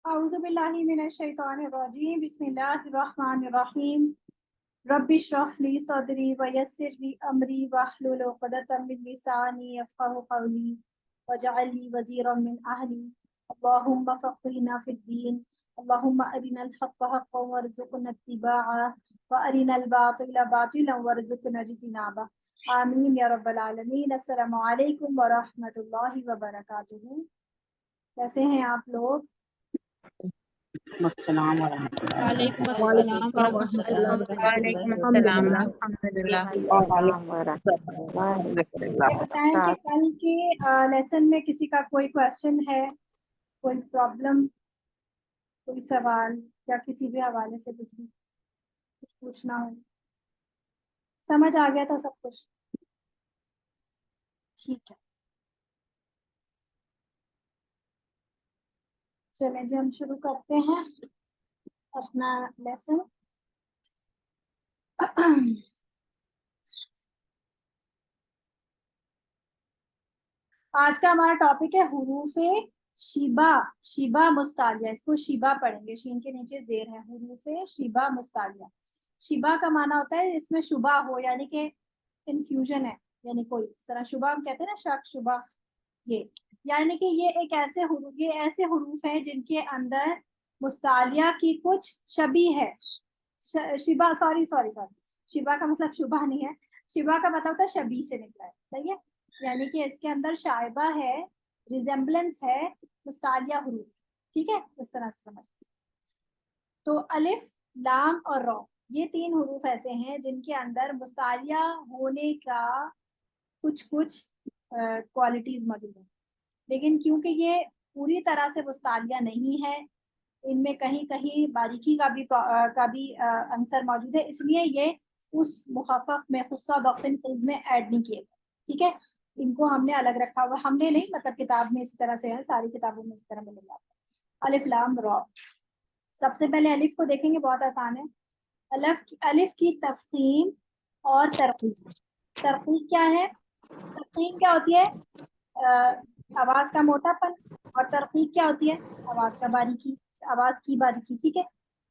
अऊज़ु बिल्लाहि मिनश शैतानिर रजीम बिस्मिल्लाहिर रहमानिर रहीम रब्बि इश्रह ली सदरी व यस्सिर ली अमरी वहलुल उक़दतम मिन लिसानी यफ़क़हू क़ौली वजअल ली वज़ीरम मिन अहली अल्लाहुम्मा फ़क़्हिना फ़िद्दीन अल्लाहुम्मा अरिनल हक़्क़ हक़्क़न वरज़ुक़ना इत्तिबाअह व अरिनल बातिला बातिलन वरज़ुक़ना इज्तिनाबह आमीन या रब्बल आलमीन। अस्सलामु अलैकुम व रहमतुल्लाहि व बरकातुहू। कैसे हैं आप लोग? अस्सलाम वालेकुम। वालेकुम अस्सलाम वालेकुम वरहमतुल्लाह। अस्सलाम अल्हम्दुलिल्लाह। ये बताएं कि कल के लेसन में किसी का कोई क्वेश्चन है, कोई प्रॉब्लम, कोई सवाल या किसी भी हवाले से कुछ भी कुछ पूछना हो? समझ आ गया था सब कुछ? ठीक है, चलें जी हम शुरू करते हैं अपना लेसन। आज का हमारा टॉपिक है हुरूफे शिबा। शिबा मुस्तालिया, इसको शिबा पढ़ेंगे, शीन के नीचे जेर है। हुरूफे शिबा मुस्तालिया। शिबा का माना होता है इसमें शुबा हो, यानी कि कंफ्यूजन है, यानी कोई इस तरह शुबा हम कहते हैं ना, शक शुबा, ये यानी कि ये एक ऐसे हुरूफ, ये ऐसे हुरूफ हैं जिनके अंदर मुस्तालिया की कुछ शबी है। Shiba sorry sorry sorry Shiba का मतलब शुबा नहीं है, शिबा का मतलब होता है शबी से निकला है, सही है। यानी कि इसके अंदर शायबा है, रिजेम्बलेंस है मुस्तालिया हुरूफ, ठीक है, इस तरह से समझ। तो अलिफ, लाम और रॉ, ये तीन हुरूफ ऐसे हैं जिनके अंदर मुस्तालिया होने का कुछ कुछ क्वालिटीज मौजूद है, लेकिन क्योंकि ये पूरी तरह से मुस्तालिया नहीं है, इनमें कहीं कहीं बारीकी का भी अंसर मौजूद है, इसलिए ये उस मुखफ़फ़ में खुस्सा दख्तिन में ऐड नहीं किए गए, ठीक है। इनको हमने अलग रखा हुआ, हमने नहीं मतलब किताब में इसी तरह से है, सारी किताबों में इस तरह मिलेगा। अलिफ लाम रॉ, सबसे पहले अलिफ को देखेंगे, बहुत आसान है। अलिफ की तफ़ख़ीम और तरक़ीक़। तरक़ीक़ क्या है? तरक़ीक़ क्या होती है? आवाज़ का मोटापन, और तरक़ीक़ क्या होती है? आवाज़ का बारीकी, आवाज़ की बारीकी, ठीक है।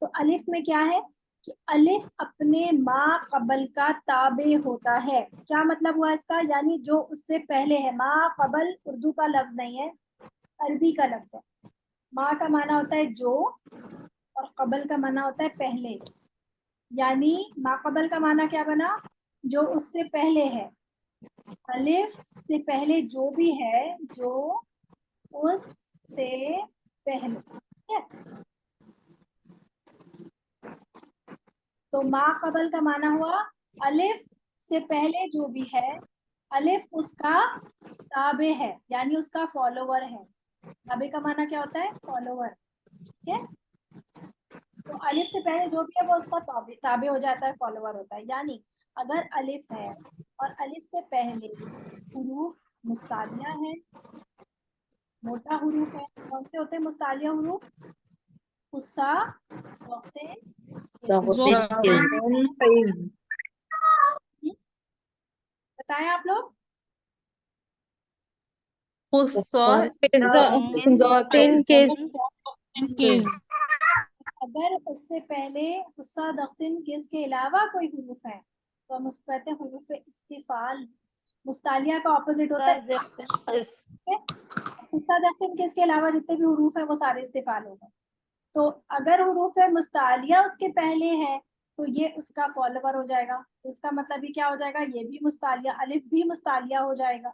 तो अलिफ में क्या है कि अलिफ अपने मा कबल का ताबे होता है। क्या मतलब हुआ इसका? यानी जो उससे पहले है। मा कबल उर्दू का लफ्ज नहीं है, अरबी का लफ्ज है। मा का माना होता है जो, और कबल का माना होता है पहले। यानी मा कबल का माना क्या बना? जो उससे पहले है। अलिफ से पहले जो भी है, जो उससे पहले, ठीक है। तो मा कबल का माना हुआ अलिफ से पहले जो भी है, अलिफ उसका ताबे है, यानी उसका फॉलोवर है। ताबे का माना क्या होता है? फॉलोवर, ठीक है। तो अलिफ से पहले जो भी है वो उसका ताबे हो जाता है, फॉलोवर होता है। यानी अगर अलिफ है और अलिफ से पहले हुरूफ मुस्तालिया है, मोटा हुरूफ है, कौन से होते हैं मुस्तालिया हुरूफ? खुस्सा, बताएं आप लोग। अगर उससे पहले खुस्सा दख्तिन किसके अलावा कोई हुरूफ है तो हम उसको कहते हैं हुरूफ इस्तिफाल। मुस्तालिया का ऑपोजिट होता है खुस्सा दख्तिन किसके अलावा जितने भी हुरूफ है वो सारे इस्तिफाल हो गए। तो अगर हुरूफ मुस्तालिया उसके पहले है तो ये उसका फॉलोवर हो जाएगा, तो इसका मतलब भी क्या हो जाएगा? ये भी मुस्तालिया, अलिफ भी मुस्तालिया हो जाएगा।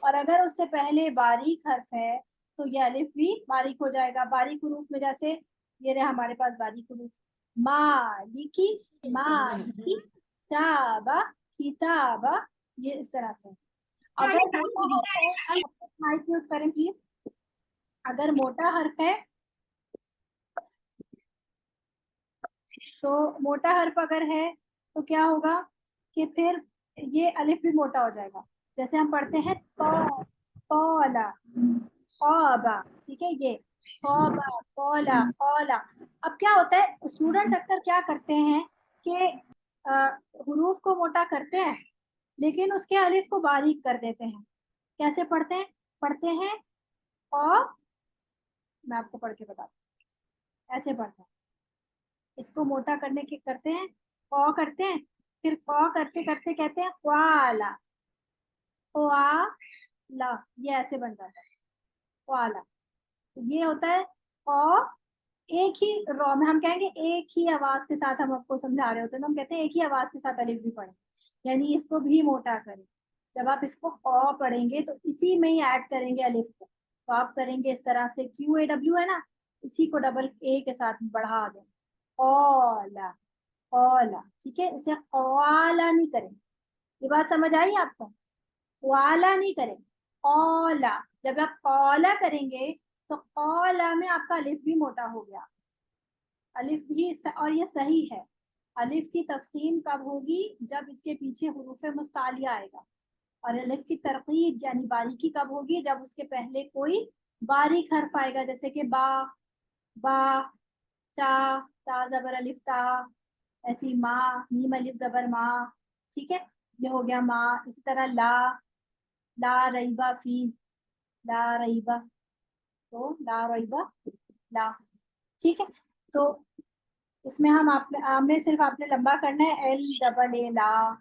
और अगर उससे पहले बारीक हर्फ है तो ये अलिफ भी बारीक हो जाएगा। बारीक हुरूफ में जैसे ये रहे हमारे पास बारीक हुरूफ, मालिकी, मालिकी, ताबा, किताबा, ये इस तरह से। अगर मोटा हर्फ है, माइक म्यूट करें प्लीज। अगर मोटा हर्फ है तो मोटा हर्फ अगर है तो क्या होगा कि फिर ये अलिफ भी मोटा हो जाएगा। जैसे हम पढ़ते हैं तो, तौला, खौबा, ठीक है, ये खौबा, कौला, कौला। अब क्या होता है, स्टूडेंट्स अक्सर क्या करते हैं कि हुरूफ को मोटा करते हैं लेकिन उसके अलिफ को बारीक कर देते हैं। कैसे पढ़ते हैं? और मैं आपको पढ़ के बताती ऐसे पढ़ते हैं। इसको मोटा करने के करते हैं, क करते हैं, फिर क करते करते कहते हैं क्वाला, क्वाला, ये ऐसे बन जाता है क्वाला। तो ये होता है क, एक ही रॉ में हम कहेंगे, एक ही आवाज के साथ हम आपको समझा रहे होते हैं तो हम कहते हैं एक ही आवाज के साथ अलिफ भी पढ़े, यानी इसको भी मोटा करें। जब आप इसको क पढ़ेंगे तो इसी में ही ऐड करेंगे अलिफ को, तो आप करेंगे इस तरह से, क्यू ए डब्ल्यू है ना, इसी को डबल ए के साथ बढ़ा दें, कौला, कौला, ठीक है। इसे कौला नहीं करें, ये बात समझ आई आपको? वाला नहीं करें, कौला। जब आप कौला करेंगे तो कौला में आपका अलिफ भी मोटा हो गया, अलिफ भी और ये सही है। अलिफ की तफहीम कब होगी? जब इसके पीछे हुरूफ मुस्तालिया आएगा। और अलिफ की तरकीब यानी बारीकी कब होगी? जब उसके पहले कोई बारीक हर्फ आएगा, जैसे कि बा, चा, ता जबर अलिफ ता, ऐसी माँ, मीम अलिफ जबर माँ, ठीक है, ये हो गया माँ। इसी तरह ला रईबा फी, ला रईबा, तो ला रईबा ला, ठीक है। तो इसमें हम आपने सिर्फ आपने लंबा करना है, एल डबल ए ला,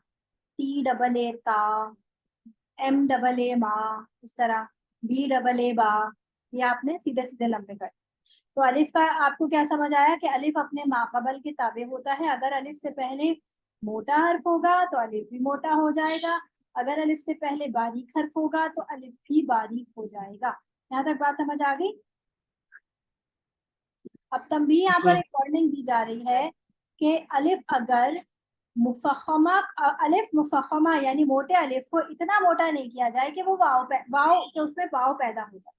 टी डबल ए ता, एम डबल ए मा, इस तरह बी डबल ए बा, ये आपने सीधे सीधे लंबे कर। तो अलिफ का आपको क्या समझ आया कि अलिफ अपने माकबल के ताबे होता है। अगर अलिफ से पहले मोटा हर्फ होगा तो अलिफ भी मोटा हो जाएगा, अगर अलिफ से पहले बारीक हर्फ होगा तो अलिफ भी बारीक हो जाएगा। यहाँ तक बात समझ आ गई? अब तंबीह यहाँ पर जी। एक वार्निंग दी जा रही है कि अलिफ अगर मुफखमा, अलिफ मुफखमा यानी मोटे अलिफ को इतना मोटा नहीं किया जाए कि वो वाव कि उसमें वाव पैदा हो जाए,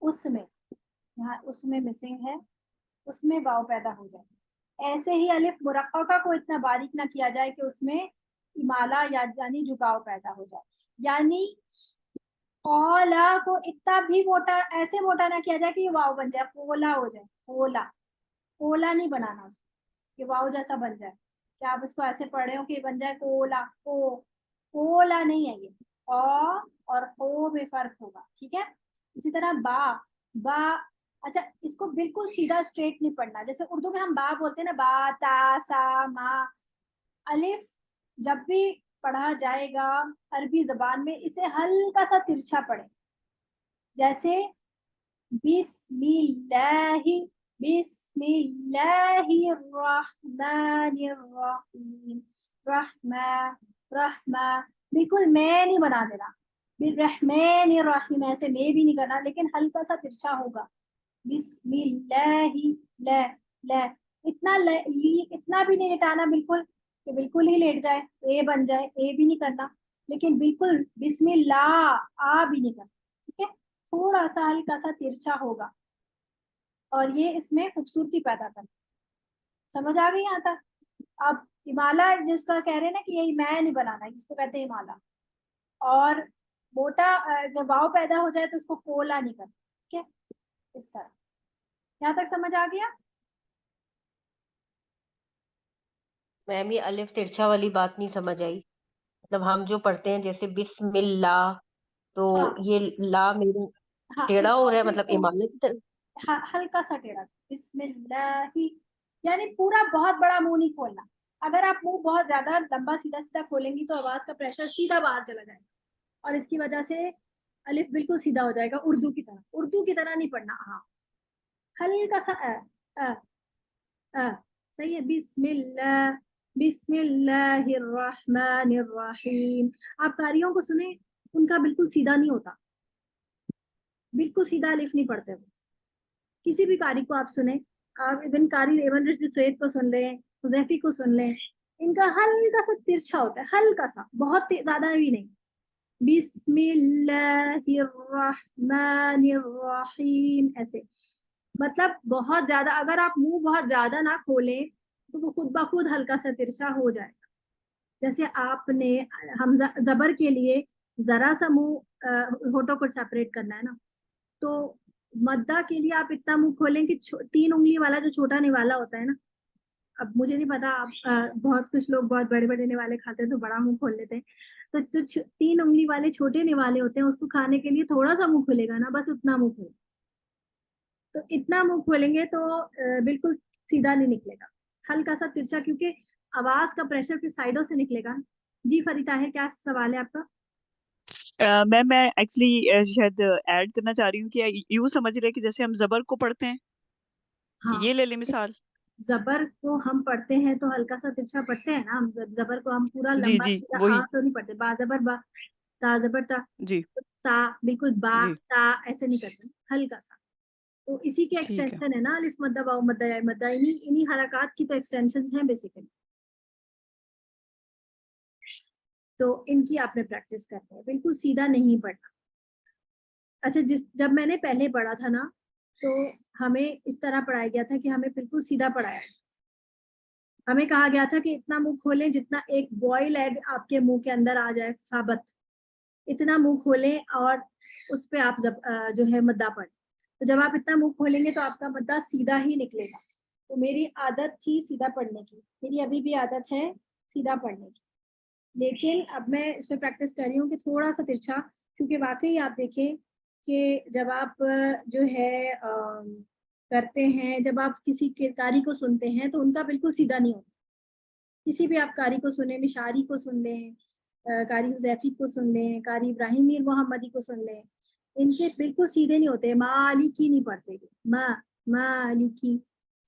उसमें, यहाँ उसमें मिसिंग है, उसमें वाव पैदा हो जाए। ऐसे ही अलिफ मुरक्कका को इतना बारीक ना किया जाए कि उसमें इमाला यानी झुकाव पैदा हो जाए। यानी कौला को इतना भी मोटा, ऐसे मोटा ना किया जाए कि ये वाव बन जाए, कोला हो जाए, कोला, कोला नहीं बनाना उसको कि वाव जैसा बन जाए, कि आप इसको ऐसे पढ़ रहे हो कि बन जाए कोला, कोला नहीं है ये। और ओ में फर्क होगा, ठीक है। इसी तरह बा, अच्छा इसको बिल्कुल सीधा स्ट्रेट नहीं पढ़ना, जैसे उर्दू में हम बा बोलते हैं ना, बा ता सा मा, अलिफ जब भी पढ़ा जाएगा अरबी जबान में इसे हल्का सा तिरछा पढ़े, जैसे बिस्मिल्लाहि, बिस्मिल्लाहिर्रहमानिर्रहीम, रहमा, रहमा, बिल्कुल मैं नहीं बना देना, बिर्रहमानिर्रहीम ऐसे मैं भी नहीं करना, लेकिन हल्का सा तिरछा होगा। बिस्मिल्लाहि, ल, ल, इतना इतना भी नहीं लेटाना बिल्कुल कि बिल्कुल ही लेट जाए, ए बन जाए, ए भी नहीं करना, लेकिन बिल्कुल बिस्मिल्लाह आ भी नहीं करना, ठीक है। थोड़ा सा हल्का सा तिरछा होगा और ये इसमें खूबसूरती पैदा करता। समझ आ गई यहाँ तक? अब इमाला जिसका कह रहे हैं ना कि यही मैं नहीं बनाना, इसको कहते हैं इमाला। और मोटा जब वाव पैदा हो जाए तो उसको कोला नहीं करना, ठीक है, इस तरह। यहाँ तक समझ आ गया? मैम ये अलिफ तिरछा वाली बात नहीं समझ आई। मतलब हम जो पढ़ते हैं जैसे बिस्मिल्लाह, तो हाँ ये ला मेरे हाँ, टेढ़ा हो इसको रहा है, मतलब बिल्कुल इमामत की तरफ। हल्का सा टेढ़ा, बिस्मिल्लाही, यानी पूरा बहुत बड़ा मुंह नहीं खोलना। अगर आप मुंह बहुत ज्यादा लंबा सीधा सीधा खोलेंगी तो आवाज का प्रेशर सीधा बाहर चला जाएगा और इसकी वजह से अलिफ बिल्कुल सीधा हो जाएगा, उर्दू की तरह। उर्दू की तरह नहीं पढ़ना, हाँ हल्का सा अ, अ, सही है। बिस्मिल्लाह, बिस्मिल्लाहिर्रहमानिर्रहीम। आप कारियों को सुने, उनका बिल्कुल सीधा नहीं होता, बिल्कुल सीधा अलिफ नहीं पढ़ते वो। किसी भी कारी को आप सुने, आप इबन कारी इबन रशीद सैयद को सुन लें, हुज़ैफी को सुन लें, इनका हल्का सा तिरछा होता है, हल्का सा, बहुत ज्यादा भी नहीं। बिस्मिल्लाहिर्रहमानिर्रहीम ऐसे, मतलब बहुत ज्यादा, अगर आप मुंह बहुत ज्यादा ना खोलें तो वो खुद ब खुद हल्का सा तिरछा हो जाएगा। जैसे आपने हम जबर के लिए जरा सा मुंह होठों को सेपरेट करना है ना, तो मद्दा के लिए आप इतना मुंह खोलें कि 3 उंगली वाला जो छोटा निवाला होता है ना, अब मुझे नहीं पता, आप बहुत कुछ लोग बहुत बड़े बड़े निवाले खाते हैं तो बड़ा मुंह खोल लेते हैं, तो जो 3 उंगली वाले छोटे निवाले होते हैं उसको खाने के लिए थोड़ा सा मुंह खुलेगा ना, बस उतना मुंह खुले, تو اتنا منہ کھولیں گے تو بالکل سیدھا نہیں نکلے گا, ہلکا سا ترچھا, کیونکہ آواز کا پریشر پھر سائڈوں سے نکلے گا. جی فریدہ ہے, کیا سوال ہے آپ کا؟ میم میں ایکچولی شاید ایڈ کرنا چاہ رہی ہوں کہ یوں سمجھ رہے کہ جیسے ہم زبر کو پڑھتے ہیں, ہاں, یہ لے لیں مثال. زبر کو ہم پڑھتے ہیں تو ہلکا سا ترچھا پڑھتے ہیں نا ہم, زبر کو ہم پورا جی لمبا جی سیدھا وہی. آ تو نہیں پڑھتے, با زبر با, تا زبر تا, جی تا بالکل با جی تا ایسے نہیں کرتے, ہلکا سا. تو اسی کے ٹھیک ہے. ایکسٹینشن ہے نا الف مدہ واو مدہ یا مدہ, انہی حرکات کی تو ایکسٹینشن ہیں بیسیکلی. تو ان کی آپ نے پریکٹس کرنی ہے, بالکل سیدھا نہیں پڑھنا. اچھا, جب میں نے پہلے پڑھا تھا نا تو ہمیں اس طرح پڑھایا گیا تھا کہ ہمیں بالکل سیدھا پڑھایا, ہمیں کہا گیا تھا کہ اتنا منہ کھولیں جتنا ایک بوائل ایگ آپ کے منہ کے اندر آ جائے ثابت, اتنا منہ کھولیں اور اس پہ آپ جو ہے مدہ پڑھیں. تو جب آپ اتنا منہ کھولیں گے تو آپ کا مدہ سیدھا ہی نکلے گا. تو میری عادت تھی سیدھا پڑھنے کی, میری ابھی بھی عادت ہے سیدھا پڑھنے کی, لیکن اب میں اس میں پریکٹس کر رہی ہوں کہ تھوڑا سا ترچھا, کیونکہ واقعی آپ دیکھیں کہ جب آپ جو ہے کرتے ہیں, جب آپ کسی قاری کو سنتے ہیں تو ان کا بالکل سیدھا نہیں ہوتا. کسی بھی آپ قاری کو سنیں, مشاری کو سن لیں, قاری حذیفی کو سن لیں, قاری ابراہیم میر محمدی کو سن لیں, ان کے بالکل سیدھے نہیں ہوتے. مالکی نہیں پڑھتے, مالکی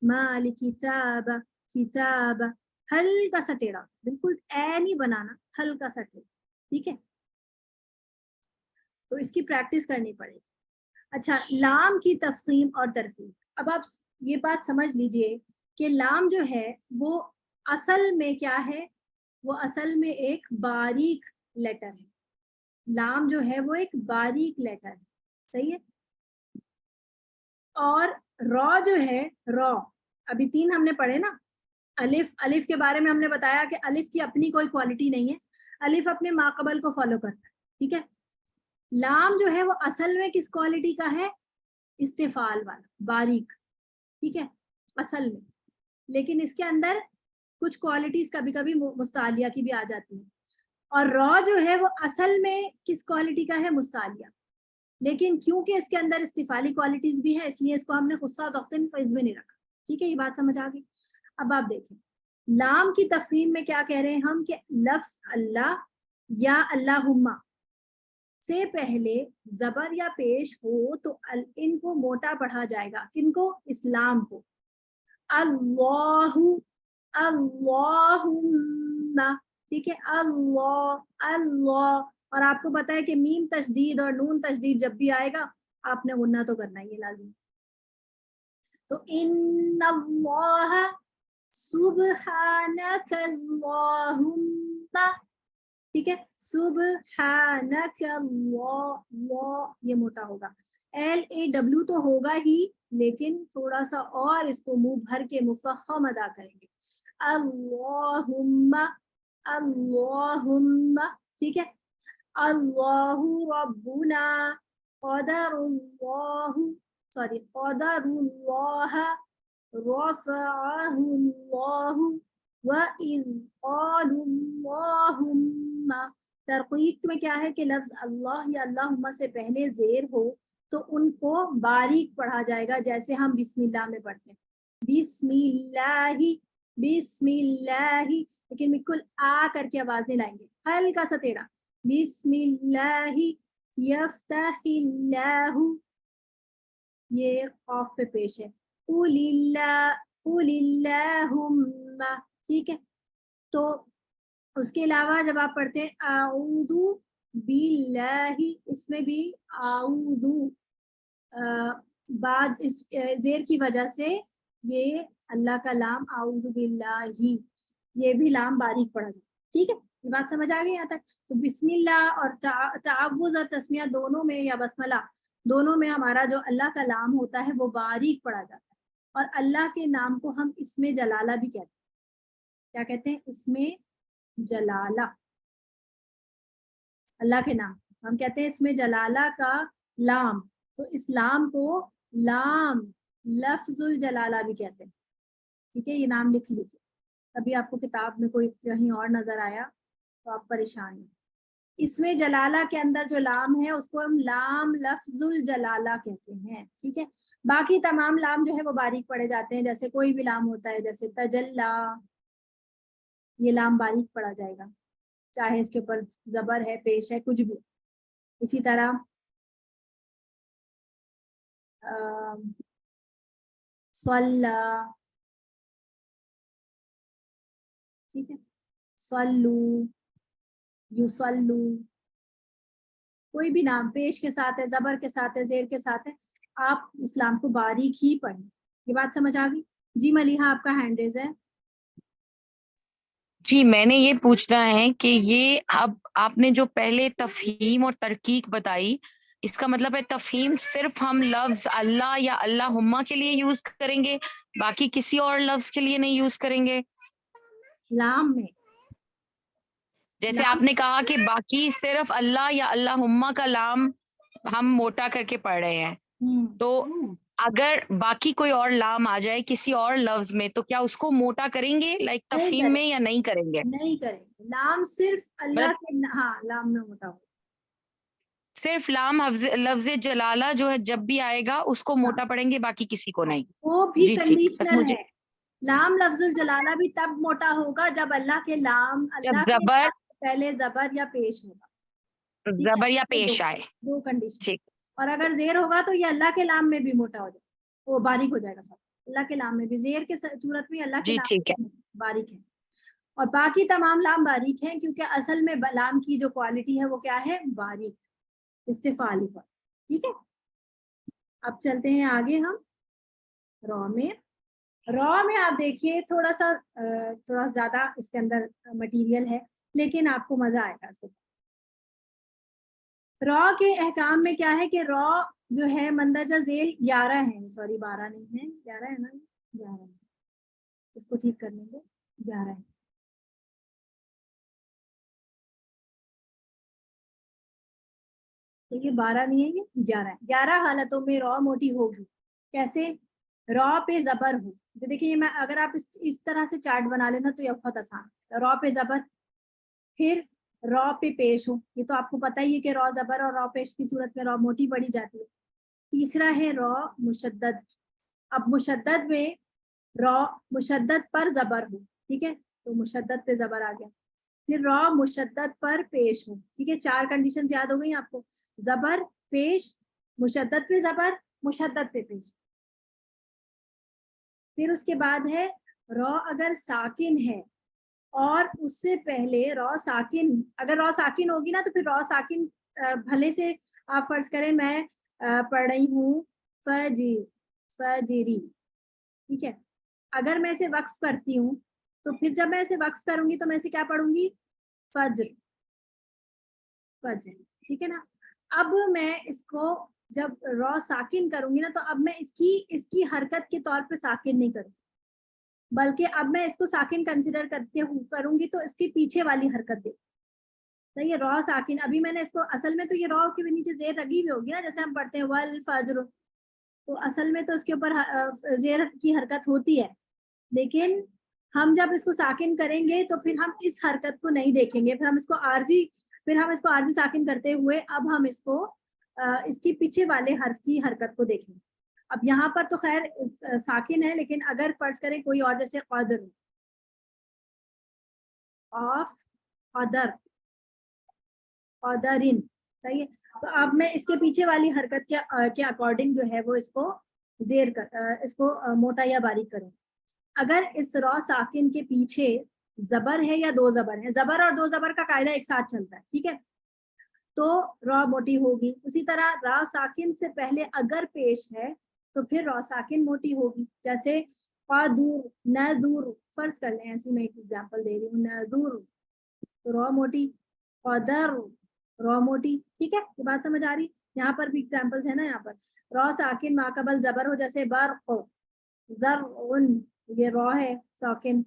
مالکی, کتاب کتاب, ہلکا سا ٹیڑھا, بالکل اے نہیں بنانا, ہلکا سا ٹیڑھا. ٹھیک ہے, تو اس کی پریکٹس کرنی پڑے گی. اچھا, لام کی تفخیم اور ترتیب. اب آپ یہ بات سمجھ لیجئے کہ لام جو ہے وہ اصل میں کیا ہے, وہ اصل میں ایک باریک لیٹر ہے. لام جو ہے وہ ایک باریک لیٹر ہے, صحیح ہے. اور را جو ہے, را ابھی 3 ہم نے پڑھے نا. الف, الف کے بارے میں ہم نے بتایا کہ الف کی اپنی کوئی کوالٹی نہیں ہے, الف اپنے ماقبل کو فالو کرتا ہے. ٹھیک ہے, لام جو ہے وہ اصل میں کس کوالٹی کا ہے, استفال والا, باریک. ٹھیک ہے, اصل میں. لیکن اس کے اندر کچھ کوالٹیز کبھی کبھی مستعلیہ کی بھی آ جاتی ہیں. اور را جو ہے وہ اصل میں کس کوالٹی کا ہے, مستعلیہ. لیکن کیونکہ اس کے اندر استفالی کوالٹیز بھی ہے, اس لیے اس کو ہم نے خصہ وقتاً فیض میں نہیں رکھا. ٹھیک ہے, یہ بات سمجھ آ گئی. اب آپ دیکھیں لام کی تفہیم میں کیا کہہ رہے ہیں ہم, کہ لفظ اللہ یا اللہم سے پہلے زبر یا پیش ہو تو ان کو موٹا پڑھا جائے گا. کن کو, اسلام کو. اللہ, اللہم, ٹھیک ہے, اللہ اللہ. اور آپ کو پتا ہے کہ میم تشدید اور نون تشدید جب بھی آئے گا آپ نے غنہ تو کرنا ہی ہے لازم. تو ان اللہ سبحانک اللہم, ٹھیک ہے, سبحانک اللہ, یہ موٹا ہوگا. LAW تو ہوگا ہی, لیکن تھوڑا سا اور اس کو منہ بھر کے مفخم ادا کریں گے. اللہم, اللہم, ٹھیک ہے. اللہ ربنا, قدر اللہ, سوری, قدر اللہ, رفعہ اللہ, وَإِذْ قَالُوا اللَّهُمَّ. ترقیق میں کیا ہے کہ لفظ اللہ یا اللہم سے پہلے زیر ہو تو ان کو باریک پڑھا جائے گا, جیسے ہم بسم اللہ میں پڑھتے ہیں, بسم اللہ, بسم اللہ, لیکن بالکل آ کر کے آواز نہیں لائیں گے, ہلکا سا ٹیڑھا. بسم اللہ یفتح اللہ, یہ قاف پہ پیش ہے. قل اللہ, قل اللہم, ٹھیک ہے. تو اس کے علاوہ جب آپ پڑھتے ہیں اعوذ باللہ, اس میں بھی اعوذ بعد اس زیر کی وجہ سے یہ اللہ کا لام اعوذ باللہ, یہ بھی لام باریک پڑھا جائے. ٹھیک ہے, یہ بات سمجھ آ گئی یہاں تک. تو بسم اللہ اور تعوذ اور تسمیہ دونوں میں, یا بسملہ دونوں میں ہمارا جو اللہ کا لام ہوتا ہے وہ باریک پڑھا جاتا ہے. اور اللہ کے نام کو ہم اسم جلالہ بھی کہتے ہیں. کیا کہتے ہیں, اسم جلالہ. اللہ کے نام ہم کہتے ہیں اسم جلالہ کا لام, تو اس لام کو لام لفظ الجلالہ بھی کہتے ہیں. ٹھیک ہے, یہ نام لکھ لیجیے. ابھی آپ کو کتاب میں کوئی کہیں اور نظر آیا تو آپ پریشان ہیں. इसमें जलाला के अंदर जो लाम है उसको हम लाम लफ्जुल जलाला कहते हैं, ठीक है। बाकी तमाम लाम जो है वो बारीक पढ़े जाते हैं, जैसे कोई भी लाम होता है, जैसे तजल्ला, ये लाम बारीक पढ़ा जाएगा, चाहे इसके ऊपर जबर है, पेश है, कुछ भी। इसी तरह सल्ला, ठीक है, सल्लू, युसल्लू, कोई भी नाम पेश के साथ है, जबर के साथ है, जेर के साथ है, आप इस्लाम को बारीक ही पढ़ें। ये बात समझ आ गई? जी मलिहा, आपका हैंड रेज है। जी, मैंने ये पूछना है कि ये अब आपने जो पहले तफहीम और तरकीक बताई, इसका मतलब है तफहीम सिर्फ हम लफ्ज अल्लाह या अल्लाहुम्मा के लिए यूज करेंगे, बाकी किसी और लफ्ज के लिए नहीं यूज करेंगे? लाम में जैसे लाम आपने कहा कि बाकी सिर्फ अल्लाह या अल्लाहुम्मा का लाम हम मोटा करके पढ़ रहे हैं, तो अगर बाकी कोई और लाम आ जाए किसी और लफ्ज में तो क्या उसको मोटा करेंगे लाइक नहीं तफहीम में करेंगे, या नहीं करेंगे? नहीं करेंगे। लाम सिर्फ अल्लाह मतलब के, हाँ, लाम में मोटा हो, सिर्फ लाम लफ्ज जलाला जो है जब भी आएगा उसको हाँ, मोटा पढ़ेंगे, बाकी किसी को नहीं। वो भी जी ठीक, बस कंडीशनल मुझे है। लाम लफ्जुल जलाला भी तब मोटा होगा जब अल्लाह के लाम, जब अल्लाह के जबर लाम से पहले जबर या पेश होगा, ठीक है। जबर या ये पेश आए। दो कंडीशन। ठीक, और अगर जेर होगा तो ये अल्लाह के लाम में भी मोटा हो जाएगा, वो बारीक हो जाएगा, सब अल्लाह के लाम में भी, जेर के सूरत में अल्लाह के जी लाम ठीक है। में बारीक है। और बाकी तमाम लाम बारीक हैं, क्योंकि असल में लाम की जो क्वालिटी है वो क्या है, बारीक, इस्तिफाली पर, ठीक है। अब चलते हैं आगे हम रॉ में। रॉ में आप देखिए थोड़ा ज्यादा इसके अंदर मटेरियल है, लेकिन आपको मजा आएगा इसको। रॉ के अहकाम में क्या है कि रॉ जो है मंदरजा झेल 11 है, सॉरी 12 नहीं है, 11 है ना, 11 है, इसको ठीक कर लेंगे, 11 है। तो ये 12 नहीं है, ये 11 है। 11 हालतों में रॉ मोटी होगी। कैसे? रॉ पे जबर हो, तो देखिए मैं, अगर आप इस तरह से चार्ट बना लेना तो ये बहुत आसान है। रॉ पे जबर, फिर रॉ पे पेश हो, ये तो आपको पता ही है कि रॉ जबर और रॉ पेश की सूरत में रॉ मोटी पड़ी जाती है। तीसरा है रॉ मुशद्दद। अब मुशद्दद में रॉ मुशद्दद पर जबर हो, ठीक है, तो मुशद्दद पे जबर आ गया। फिर रॉ मुशद्दद पर पेश हो, ठीक है, 4 कंडीशन याद हो गई आपको, जबर, पेश, मुशद्दद पे जबर, मुशद्दद पे पेश। फिर उसके बाद है रॉ अगर साकिन है और उससे पहले रॉ साकिन, अगर रॉ साकिन होगी ना तो फिर रॉ साकिन भले से आप फर्ज करें मैं पढ़ रही हूँ फजी, फजरी, ठीक है, अगर मैं इसे वक्फ करती हूँ तो फिर जब मैं इसे वक्फ करूंगी तो मैं इसे क्या पढ़ूंगी, फज्र, फज्र, ठीक है ना। अब मैं इसको जब रॉ साकिन करूंगी ना तो अब मैं इसकी हरकत के तौर पे साकिन नहीं करूंगी, बल्कि अब मैं इसको साकिन कंसिडर करूंगी तो इसके पीछे वाली हरकत दे। सही है, रॉ साकिन, अभी मैंने इसको, असल में तो ये रॉ के नीचे जेर लगी हुई होगी ना, जैसे हम पढ़ते हैं वल फज्र, तो असल में तो इसके ऊपर जेर की हरकत होती है, लेकिन हम जब इसको साकिन करेंगे तो फिर हम इस हरकत को नहीं देखेंगे, फिर हम इसको आरजी साकिन करते हुए अब हम इसको इसकी पीछे वाले हर्फ की हरकत को देखेंगे। अब यहाँ पर तो खैर साकिन है, लेकिन अगर फर्ज करें कोई और, जैसे कदर, ऑफ, कदर, कदरिन, सही है, तो अब मैं इसके पीछे वाली हरकत के अकॉर्डिंग जो है वो इसको इसको मोटा या बारीक करूँ। अगर इस रॉ साकिन के पीछे जबर है या 2 जबर है, जबर और 2 जबर का कायदा एक साथ चलता है, ठीक है, तो रॉ मोटी होगी। उसी तरह रॉ साकिन से पहले अगर पेश है तो फिर रॉ साकिन मोटी होगी, जैसे दूर, न दूर, फर्ज कर लें, ऐसी मैं एक एग्जांपल दे रही हूँ, न दूर, तो रॉ मोटी, कदर, रॉ मोटी, ठीक है, ये बात समझ आ रही। यहाँ पर भी एग्जांपल्स है ना, यहाँ पर रॉ साकिन माकबल जबर हो, जैसे बर्क, ज़र, ये रॉ है साकिन,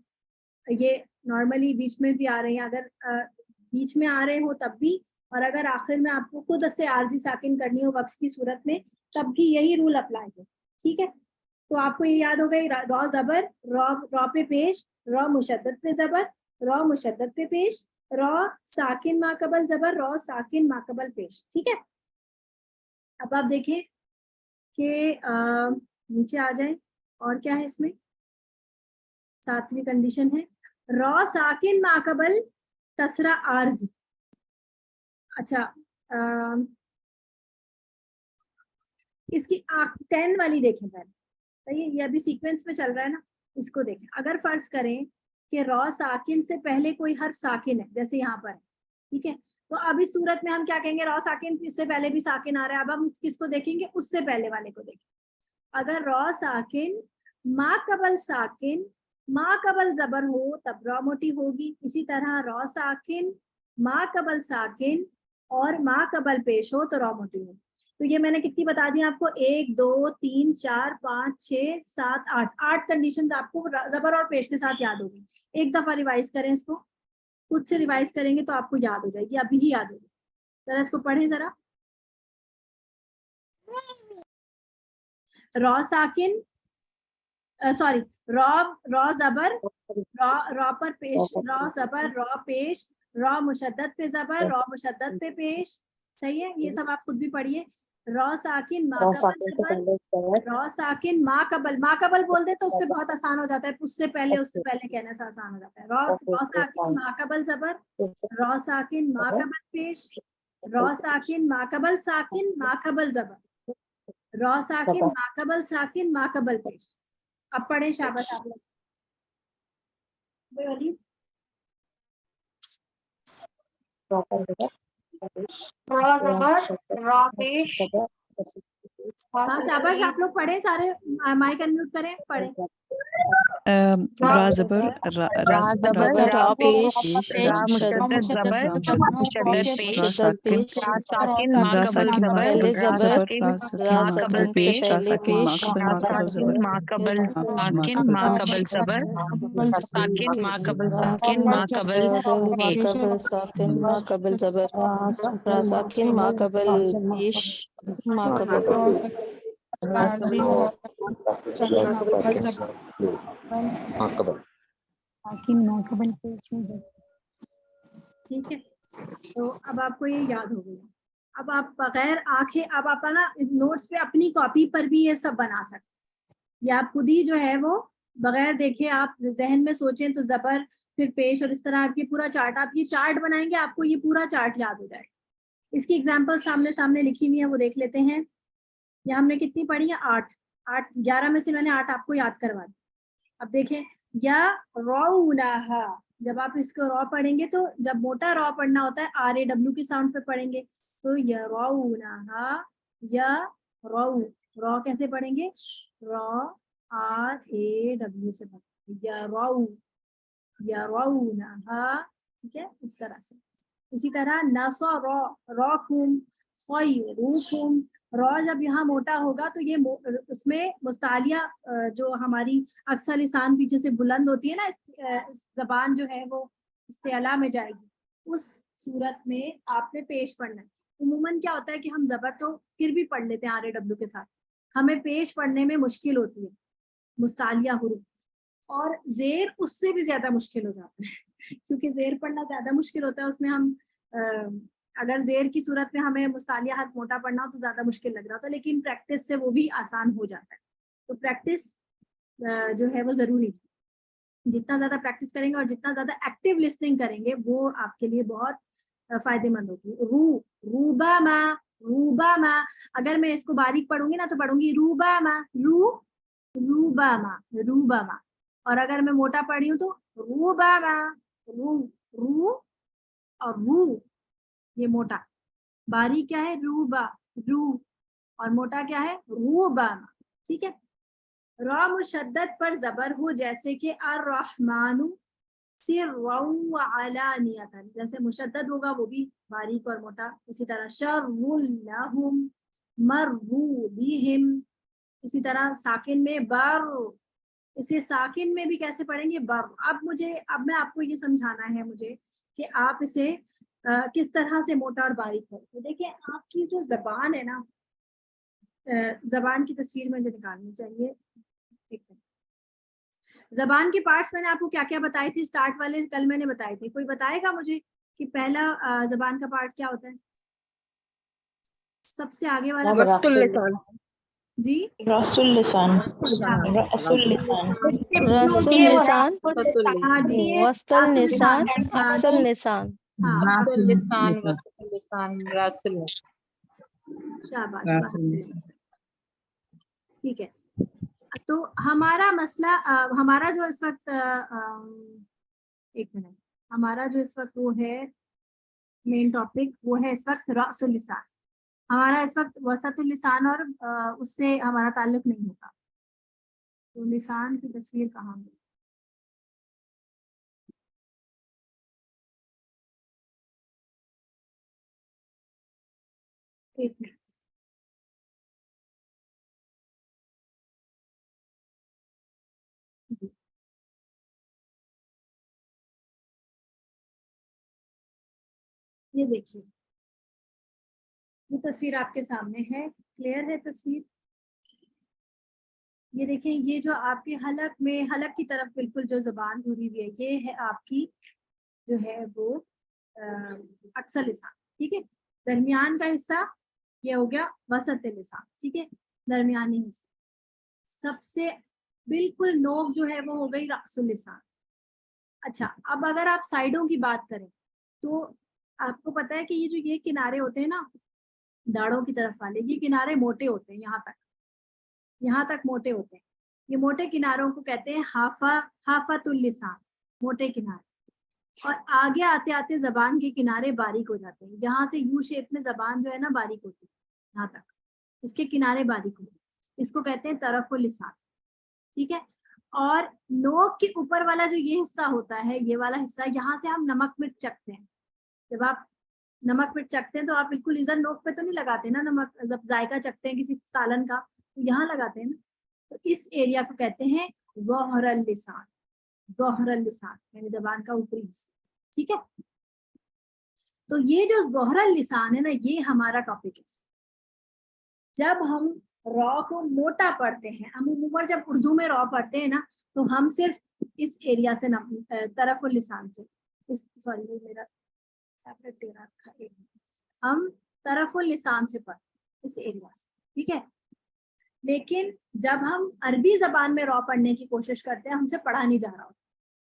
ये नॉर्मली बीच में भी आ रहे हैं, अगर बीच में आ रहे हो तब भी, और अगर आखिर में आपको खुद से आरजी साकिन करनी हो वक्फ की सूरत में तब भी यही रूल अप्लाई है, ठीक है। तो आपको ये याद हो गई, रॉ जबर, रॉ पे पेश, रॉ मुशद्दद पे जबर, रॉ मुशद्दद पे पेश, रॉ साकिन माकबल जबर, रॉ साकिन माकबल पेश, ठीक है। अब आप देखें कि नीचे आ जाए, और क्या है इसमें, 7वीं कंडीशन है रॉ साकिन माकबल कसरा आर्ज। अच्छा, इसकी 10 वाली देखें पहले, सही है, ये अभी सीक्वेंस में चल रहा है ना, इसको देखें। अगर फर्ज करें कि रॉ साकिन से पहले कोई हर्फ साकिन है, जैसे यहाँ पर है, ठीक है, तो अब इस सूरत में हम क्या कहेंगे, रॉ साकिन, इससे पहले भी साकिन आ रहा है, अब हम किसको देखेंगे, उससे पहले वाले को देखेंगे। अगर रॉ साकिन मा कबल साकिन, मा कबल जबर हो तब रॉ मोटी होगी। इसी तरह रॉ साकिन मा कबल साकिन और मा कबल पेश हो तो रॉ मोटी होगी। तो ये मैंने कितनी बता दी आपको, 1 2 3 4 5 6 7 8 कंडीशन आपको जबर और पेश के साथ याद होगी। एक दफा रिवाइज करें इसको, खुद से रिवाइज करेंगे तो आपको याद हो जाएगी, अभी ही याद होगी। जरा इसको पढ़ें जरा। रॉ साकिन, सॉरी, रॉ जबर, रॉ पर पेश, रॉ जबर, रॉ पेश, रॉ मुशद्दद पे जबर, रॉ मुशद्दद पे पेश, सही है, ये सब आप खुद भी पढ़िए। रॉ साकिन मा कबल जबर, रॉ साकिन मा कबल बोल दे तो उससे बहुत आसान हो जाता है, उससे पहले कहने से आसान हो जाता है। रॉ साकिन मा कबल जबर, रॉ साकिन मा कबल पेश, रॉ साकिन मा कबल साकिन मा कबल जबर, रॉ साकिन मा कबल साकिन मा कबल पेश। अब पढ़े शाबाश आप लोग। हाँ शाबाश, आप लोग पढ़े सारे, माइक अनम्यूट करें, पढ़े। रा जबर रा पेश रा मुशद्दद जबर मुशद्दद पेश, रा साकिन रा साकिन मा रा कबल साकिन मा जबर, कबल रा जबर साकिन रा साकिन मा मा कबल कबल पेश, पेश रा साकिन मा कबल रा मा कबल साकिन जबर मा कबल साकिन मा मा कबल कबल जबर, रा साकिन मा कबल साकिन मा कबल पेश। साकिन मा कबल जबर, रा साकिन मा कबल पेश मा कबल ठीक है, तो अब आपको ये याद हो गया। अब आप बगैर आंखें, अब आप ना नोट्स पे अपनी कॉपी पर भी ये सब बना सकते हैं, या आप खुद ही जो है वो बगैर देखे आप जहन में सोचें तो जबर फिर पेश और इस तरह आपकी पूरा चार्ट, आप ये चार्ट बनाएंगे आपको ये पूरा चार्ट याद हो जाएगा। इसकी एग्जाम्पल सामने सामने लिखी हुई है, वो देख लेते हैं। ये हमने कितनी पढ़ी है, 8 11 में से मैंने 8 आपको याद करवा दी। अब देखें, या रौनाहा, जब आप इसको रॉ पढ़ेंगे तो जब मोटा रॉ पढ़ना होता है RAW के साउंड पे पढ़ेंगे, तो या रौनाहा, या रॉ कैसे पढ़ेंगे, रॉ RAW से पढ़ेंगे, या रौनाहा, ठीक है, इस तरह से। इसी तरह नसरा रॉकुम खैरुकुम, रॉ जब यहाँ मोटा होगा तो ये उसमें मुस्तालिया जो हमारी अक्सर लिसान पीछे से बुलंद होती है ना, जबान जो है वो इस्तेला में जाएगी, उस सूरत में आपने पेश पढ़ना है। उम्मन क्या होता है कि हम जबर तो फिर भी पढ़ लेते हैं RAW के साथ, हमें पेश पढ़ने में मुश्किल होती है मुस्तालिया हुरूफ, और जेर उससे भी ज्यादा मुश्किल हो जाता है क्योंकि जेर पढ़ना ज्यादा मुश्किल होता है, उसमें हम अगर जेर की सूरत में हमें मुस्तालिया हर्फ मोटा पढ़ना हो तो ज्यादा मुश्किल लग रहा होता है, लेकिन प्रैक्टिस से वो भी आसान हो जाता है। तो प्रैक्टिस जो है वो जरूरी है, जितना ज्यादा प्रैक्टिस करेंगे और जितना ज्यादा एक्टिव लिसनिंग करेंगे वो आपके लिए बहुत फायदेमंद होगी। रूबामा, रूबामा, अगर मैं इसको बारीक पढ़ूंगी ना तो पढ़ूंगी रूबामा, रूबामा, और अगर मैं मोटा पढ़ी हूँ तो रूबामा, रू और रू, ये मोटा, बारीक क्या है, रू, और मोटा क्या है, रूबामा, ठीक है। रॉ मुशद्दद पर जबर हो, जैसे कि अर्रहमानु सिर्रन व अलानियतन, जैसे मुशद्दद होगा वो भी बारीक और मोटा। इसी तरह शर्रुल लहुम मर्रू बिहिम, इसी तरह साकिन में बर, इसे साकिन में भी कैसे पढ़ेंगे, बर। अब मैं आपको ये समझाना है मुझे कि आप इसे किस तरह से मोटा और बारीक करें। तो देखिए, आपकी जो जबान है ना, जबान की तस्वीर मुझे निकालनी चाहिए। जबान के पार्ट्स मैंने आपको क्या क्या बताए थे, स्टार्ट वाले कल मैंने बताए थे, कोई बताएगा मुझे کہ پہلا زبان کا پارٹ کیا ہوتا ہے؟ سب سے آگے والا وسط اللسان جی رأس اللسان رأس اللسان ہاں جی وسط اللسان اقصى اللسان ہاں وسط اللسان وسط اللسان راس شاباش ٹھیک ہے. تو ہمارا مسئلہ ہمارا جو اس وقت ایک منٹ، ہمارا جو اس وقت وہ ہے مین ٹاپک وہ ہے اس وقت رأس اللسان. ہمارا اس وقت وسط اللسان اور اس سے ہمارا تعلق نہیں ہوگا. تو لسان کی تصویر کہاں ہے؟ ایک منٹ. یہ دیکھیے یہ تصویر آپ کے سامنے ہے، کلیئر ہے تصویر؟ یہ دیکھیں یہ جو آپ کے حلق میں حلق کی طرف بالکل جو زبان گھری ہوئی ہے یہ ہے آپ کی جو ہے وہ اقصی لسان. ٹھیک ہے، درمیان کا حصہ یہ ہو گیا وسط لسان. ٹھیک ہے، درمیانی حصہ سب سے بالکل نوک جو ہے وہ ہو گئی رأس اللسان. اچھا اب اگر آپ سائڈوں کی بات کریں تو آپ کو پتا ہے کہ یہ جو یہ کنارے ہوتے ہیں نا داڑھوں کی طرف والے، یہ کنارے موٹے ہوتے ہیں، یہاں تک موٹے ہوتے ہیں. یہ موٹے کناروں کو کہتے ہیں حافۃ اللسان، موٹے کنارے. اور آگے آتے آتے زبان کے کنارے باریک ہو جاتے ہیں. یہاں سے یو شیپ میں زبان جو ہے نا باریک ہوتی ہے، یہاں تک اس کے کنارے باریک ہوتے ہیں. اس کو کہتے ہیں طرف اللسان. ٹھیک ہے، اور نوک کے اوپر والا جو یہ حصہ ہوتا ہے، یہ والا حصہ، یہاں سے ہم نمک مرچ چکھتے ہیں. جب آپ نمک مرچ چکھتے ہیں تو آپ بالکل ادھر نوک پہ تو نہیں لگاتے نا نمک، جب ذائقہ چکھتے ہیں کسی سالن کا تو یہاں لگاتے ہیں نا. تو اس ایریا کو کہتے ہیں ظہر اللسان. ظہر اللسان یعنی زبان کا اوپری حصہ. ٹھیک ہے، تو یہ جو ظہر اللسان ہے نا یہ ہمارا ٹاپک ہے. جب ہم را کو موٹا پڑھتے ہیں، ہم عموماً جب اردو میں را پڑھتے ہیں نا تو ہم صرف اس ایریا سے طرف اللسان سے سوری میرا ہم طرف اللسان سے پڑھتے ہیں اس ایریا سے. ٹھیک ہے، لیکن جب ہم عربی زبان میں را پڑھنے کی کوشش کرتے ہیں ہم سے پڑھا نہیں جا رہا ہوتا.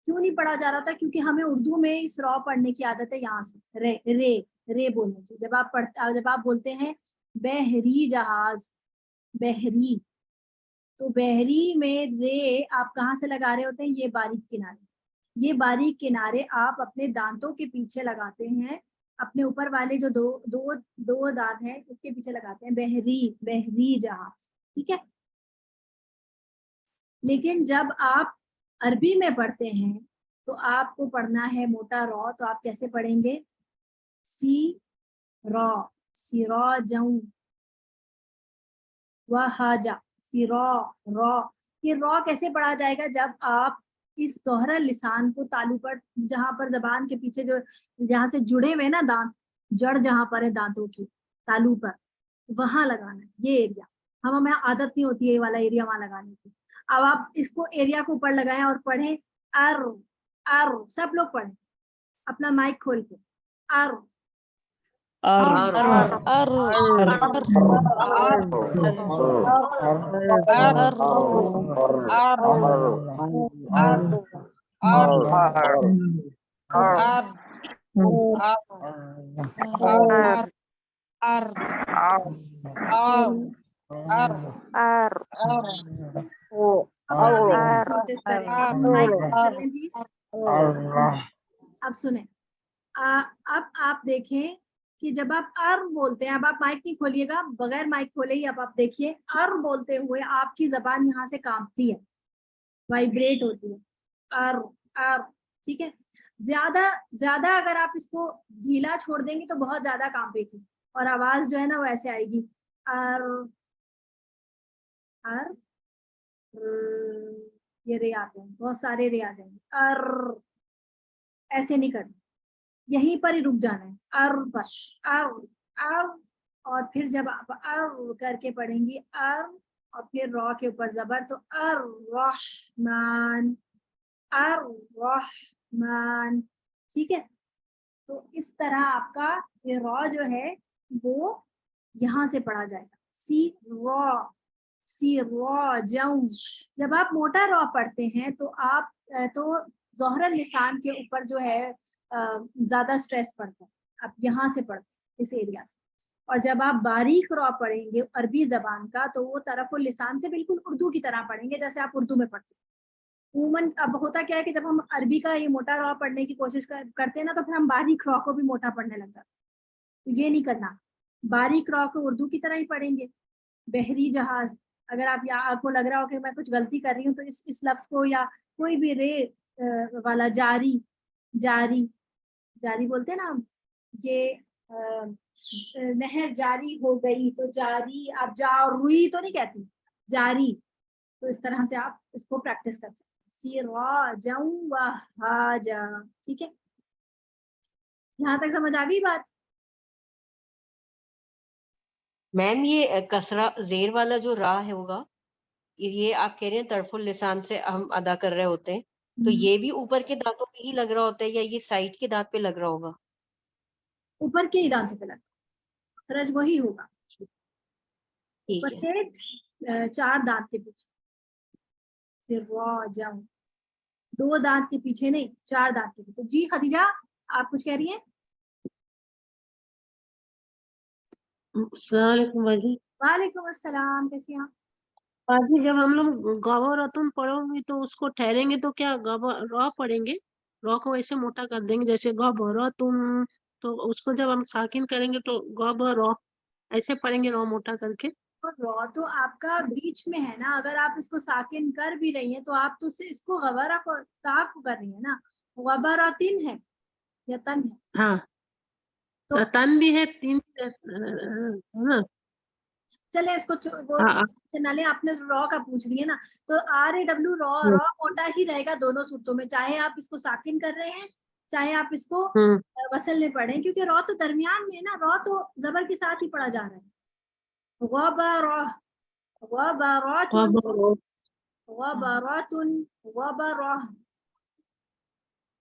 کیوں نہیں پڑھا جا رہا ہوتا؟ کیونکہ ہمیں اردو میں اس را پڑھنے کی عادت ہے یہاں سے رے بولنے کی. جب آپ بولتے ہیں بحری جہاز، بحری، تو بحری میں رے آپ کہاں سے لگا رہے ہوتے ہیں؟ یہ باریک کنارے. یہ باریک کنارے آپ اپنے دانتوں کے پیچھے لگاتے ہیں، اپنے اوپر والے جو دو دانت ہیں اس کے پیچھے لگاتے ہیں. بحری جہاز. ٹھیک ہے، لیکن جب آپ عربی میں پڑھتے ہیں تو آپ کو پڑھنا ہے موٹا را. تو آپ کیسے پڑھیں گے؟ سی را، سراجوں وہاجا، سرا را. یہ را کیسے پڑھا جائے گا؟ جب آپ اس ظہر لسان کو تالو پر، جہاں پر زبان کے پیچھے جو جہاں سے جڑے ہوئے نا دانت، جڑ جہاں پر ہے دانتوں کی تالو پر، وہاں لگانا ہے. یہ ایریا ہمیں عادت نہیں ہوتی ہے یہ والا ایریا وہاں لگانے کی. اب آپ اس کو ایریا کو اوپر لگائیں اور پڑھیں ار. سب لوگ پڑھیں اپنا مائک کھول کے. ار اب سنیں، اب آپ دیکھیں کہ جب آپ ار بولتے ہیں، اب آپ مائک نہیں کھولیے گا، بغیر مائک کھولے ہی اب آپ دیکھیے ار بولتے ہوئے آپ کی زبان یہاں سے کانپتی ہے، وائبریٹ ہوتی ہے. ار ار. ٹھیک ہے، زیادہ اگر آپ اس کو ڈھیلا چھوڑ دیں گے تو بہت زیادہ کانپے گی اور آواز جو ہے نا وہ ایسے آئے گی. ار ار یہ رے آتے ہیں، بہت سارے رے آ جائیں گے. ار ایسے نہیں کرنا، یہیں پر ہی رک جانا ہے. ار پر ار اور پھر جب آپ ار کر کے پڑھیں گی ار اور پھر را کے اوپر زبر تو الرحمن. ٹھیک ہے، تو اس طرح آپ کا یہ را جو ہے وہ یہاں سے پڑھا جائے گا، سی را جاؤں. جب آپ موٹا را پڑھتے ہیں تو آپ تو ظہر اللسان کے اوپر جو ہے زیادہ سٹریس پڑتا ہے، آپ یہاں سے پڑھتے ہیں اس ایریا سے. اور جب آپ باریک را پڑھیں گے عربی زبان کا تو وہ طرف اللسان سے بالکل اردو کی طرح پڑھیں گے جیسے آپ اردو میں پڑھتے ہیں. عموماً اب ہوتا کیا ہے کہ جب ہم عربی کا یہ موٹا را پڑھنے کی کوشش کرتے ہیں نا تو پھر ہم باریک را کو بھی موٹا پڑھنے لگ جاتے ہیں. تو یہ نہیں کرنا، باریک را کو اردو کی طرح ہی پڑھیں گے. بحری جہاز، اگر آپ کو لگ رہا ہو کہ میں کچھ غلطی کر رہی ہوں تو اس لفظ کو، یا کوئی بھی رے والا جاری بولتے ہیں نا یہ نہر جاری ہو گئی تو جاری، آپ جا روئی تو نہیں کہتی، جاری. تو اس طرح سے آپ اس کو پریکٹس کر سکتے ہیں. ٹھیک ہے، یہاں تک سمجھ آ گئی بات؟ میم یہ کسرہ زیر والا جو را ہے ہوگا، یہ آپ کہہ رہے ہیں طرف اللسان سے ہم ادا کر رہے ہوتے ہیں، تو یہ بھی اوپر کے دانتوں پہ ہی لگ رہا ہوتا ہے یا یہ سائڈ کے دانت پہ لگ رہا ہوگا؟ اوپر کے ہی دانتوں پہ لگتا، خرج وہی ہوگا ٹھیک اوپر ہے. کے 4 دانت کے پیچھے. جاؤں 2 دانت کے پیچھے نہیں، 4 دانت کے پیچھے. جی خدیجہ آپ کچھ کہہ رہی ہیں؟ السلام علیکم باجی. وعلیکم السلام، کیسی ہیں آپ؟ باجی جب ہم لوگ گاوا رتن پڑھیں گے تو اس کو ٹھہریں گے تو کیا گاوا را پڑھیں گے؟ را کو ایسے موٹا کر دیں گے جیسے گاوا رتن، تو اس کو جب ہم ساکن کریں گے تو گاوا را ایسے پڑھیں گے را موٹا کر کے. اور را تو آپ کا بیچ میں ہے نا، اگر آپ اس کو ساکن کر بھی رہی ہیں تو آپ تو اس کو غبرہ کو تاق کر رہی ہیں نا. غبرہ تن ہے یا تن ہے. ہاں تو تن بھی ہے، تین ہاں. چلے اس کو وہ نلے آپ نے را کا پوچھ لیے نا، تو RAW را موٹا ہی رہے گا دونوں صورتوں میں، چاہے آپ اس کو ساکن کر رہے ہیں چاہے آپ اس کو وصل میں پڑھیں، کیونکہ را تو درمیان میں ہے نا، را تو زبر کے ساتھ ہی پڑھا جا رہا ہے. غبرہ غبراتن غبراتن غبرہ،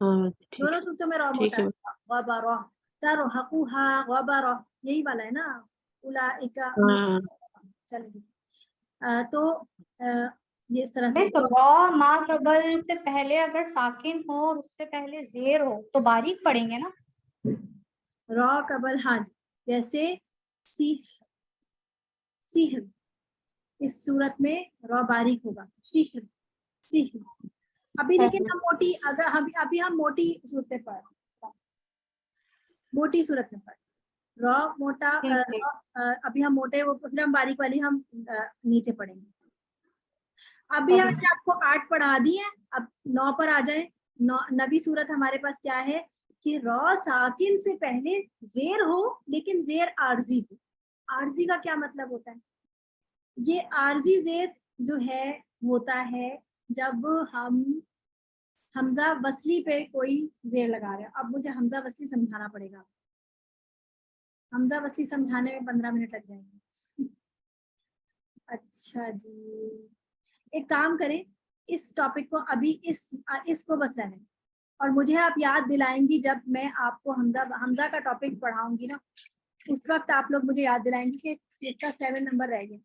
دونوں صورتوں میں را موٹا ہے. غبرہ ترہقها غبرہ، یہی والا ہے نا اولئک. چلیے تو یہ اس طرح سے را ما قبل سے پہلے اگر ساکن ہو اور اس سے پہلے زیر ہو تو باریک پڑھیں گے نا. را قبل، ہاں جی، جیسے سحر، اس صورت میں را باریک ہوگا، سحر. ابھی لیکن ہم موٹی، اگر ابھی ہم موٹی صورت میں پڑھ رہے ہیں، موٹی صورت میں پڑھ را موٹا، ابھی ہم موٹے، پھر ہم باریک والی ہم نیچے پڑھیں گے. ابھی ہم نے آپ کو 8 پڑھا دی ہے، اب 9 پر آ جائیں. 9ویں صورت ہمارے پاس کیا ہے کہ را ساکن سے پہلے زیر ہو لیکن زیر عارضی ہو. عارضی کا کیا مطلب ہوتا ہے؟ یہ عارضی زیر جو ہے ہوتا ہے جب ہم حمزہ وصلی پہ کوئی زیر لگا رہے ہیں. اب مجھے حمزہ وصلی سمجھانا پڑے گا، حمزہ وصلی سمجھانے میں 15 منٹ لگ جائیں گے. اچھا جی، ایک کام کریں، اس ٹاپک کو ابھی اس کو بس رہنے، اور مجھے آپ یاد دلائیں گی جب میں آپ کو حمزہ کا ٹاپک پڑھاؤں گی نا، اس وقت آپ لوگ مجھے یاد دلائیں گے کہ اس کا 7 نمبر رہ گیا.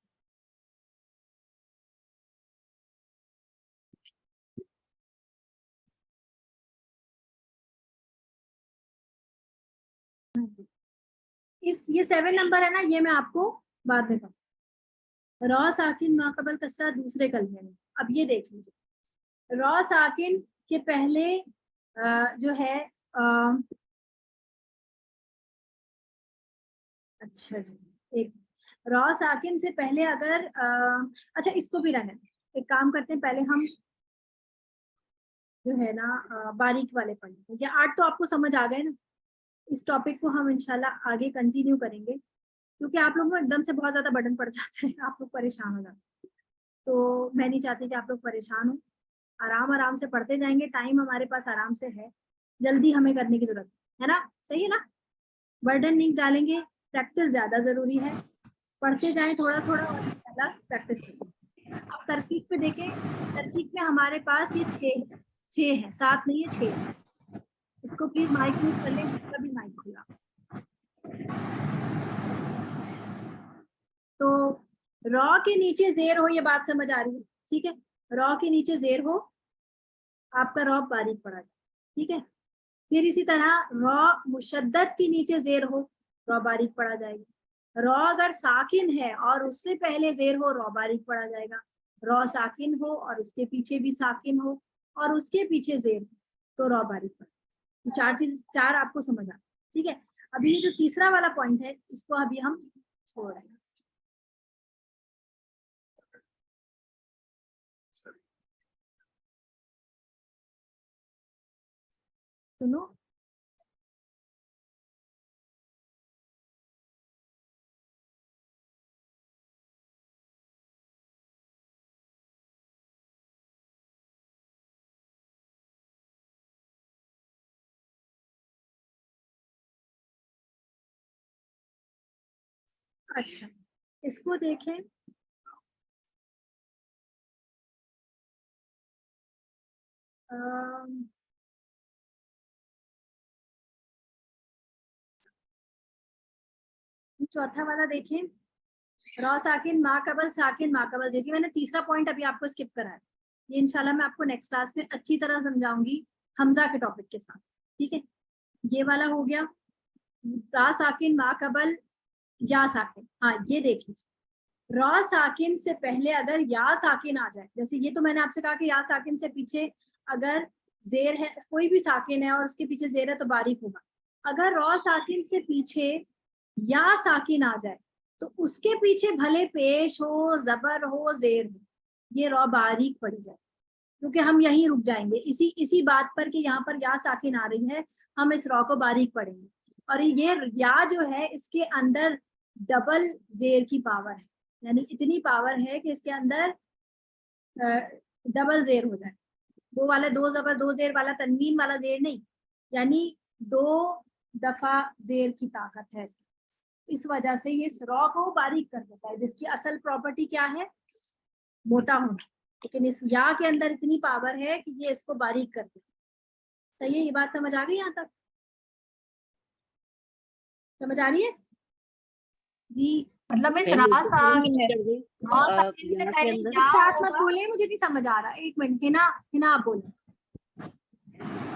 یہ 7 نمبر ہے نا، یہ میں آپ کو بعد میں بتاؤں. را ساکن ما قبل کسرہ دوسرے کلمے میں. اب یہ دیکھ لیجیے، را ساکن کے پہلے جو ہے اچھا جی، ایک را ساکن سے پہلے اگر اچھا اس کو بھی رہنے، ایک کام کرتے ہیں، پہلے ہم جو ہے نا باریک والے پڑھیں گے. یہ 8 تو آپ کو سمجھ آ گئے نا. اس ٹاپک کو ہم انشاءاللہ آگے کنٹینیو کریں گے، کیونکہ آپ لوگوں کو ایک دم سے بہت زیادہ برڈن پڑ جاتا ہے، آپ لوگ پریشان ہو جاتے ہیں. تو میں نہیں چاہتی کہ آپ لوگ پریشان ہوں، آرام سے پڑھتے جائیں گے. ٹائم ہمارے پاس آرام سے ہے، جلدی ہمیں کرنے کی ضرورت ہے نا، صحیح ہے نا. برڈن نہیں ڈالیں گے، پریکٹس زیادہ ضروری ہے. پڑھتے جائیں تھوڑا تھوڑا اور زیادہ پریکٹس کریں. اب ترکیب پہ دیکھیں، ترکیب میں ہمارے پاس یہ 6 ہے، 7 نہیں ہے 6. اس کو پلیز مائک میوٹ کر لیں, جس کا بھی مائک کھلا. تو را کے نیچے زیر ہو, یہ بات سمجھ آ رہی ہے, ٹھیک ہے, را کے نیچے زیر ہو, آپ کا را باریک پڑا جائے, ٹھیک ہے. پھر اسی طرح را مشدد کے نیچے زیر ہو, را باریک پڑا جائے گا. را اگر ساکن ہے اور اس سے پہلے زیر ہو, را باریک پڑا جائے گا. را ساکن ہو اور اس کے پیچھے بھی ساکن ہو اور اس کے پیچھے زیر ہو, تو را باریک پڑا. چار چیز, چار آپ کو سمجھ آ, ٹھیک ہے. ابھی یہ جو تیسرا والا پوائنٹ ہے, اس کو ابھی ہم چھوڑ رہے ہیں. سنو, اچھا اس کو دیکھیں. چوتھا والا دیکھیں, را ساکن ما قبل ساکن ما قبل. دیکھیے میں نے تیسرا پوائنٹ ابھی آپ کو اسکپ کرا ہے, یہ انشاءاللہ میں آپ کو نیکسٹ کلاس میں اچھی طرح سمجھاؤں گی حمزہ کے ٹاپک کے ساتھ, ٹھیک ہے. یہ والا ہو گیا را ساکن ما قبل یا ساکن. ہاں یہ دیکھ لیجیے, را ساکن سے پہلے اگر یا ساکن آ جائے, جیسے یہ تو میں نے آپ سے کہا کہ یا ساکن سے پیچھے اگر زیر ہے, کوئی بھی ساکن ہے اور اس کے پیچھے زیر ہے تو باریک ہوگا. اگر را ساکن سے پیچھے یا ساکن آ جائے تو اس کے پیچھے بھلے پیش ہو, زبر ہو, زیر ہو, یہ را باریک پڑی جائے, کیونکہ ہم یہیں رک جائیں گے اسی بات پر کہ یہاں پر یا ساکن آ رہی ہے, ہم اس را کو باریک پڑھیں گے. اور یہ یا جو ہے اس کے اندر ڈبل زیر کی پاور ہے, یعنی اتنی پاور ہے کہ اس کے اندر ڈبل زیر ہو جائے. وہ والا دو زبر دو زیر والا تنوین والا زیر نہیں, یعنی 2 دفعہ زیر کی طاقت ہے. اس وجہ سے یہ را کو باریک کر دیتا ہے, جس کی اصل پراپرٹی کیا ہے, موٹا ہونا, لیکن اس یا کے اندر اتنی پاور ہے کہ یہ اس کو باریک کر دیتا ہے. صحیح ہے, یہ بات سمجھ آ گئی یہاں تک؟ سمجھ آ رہی ہے جی؟ مطلب اس میں را نے ساکن سے پہلے اندر یا ساتھ مت ہوگا. بولیں, مجھے نہیں سمجھ آ رہا, ایک منٹ. ہنا آپ بولیں.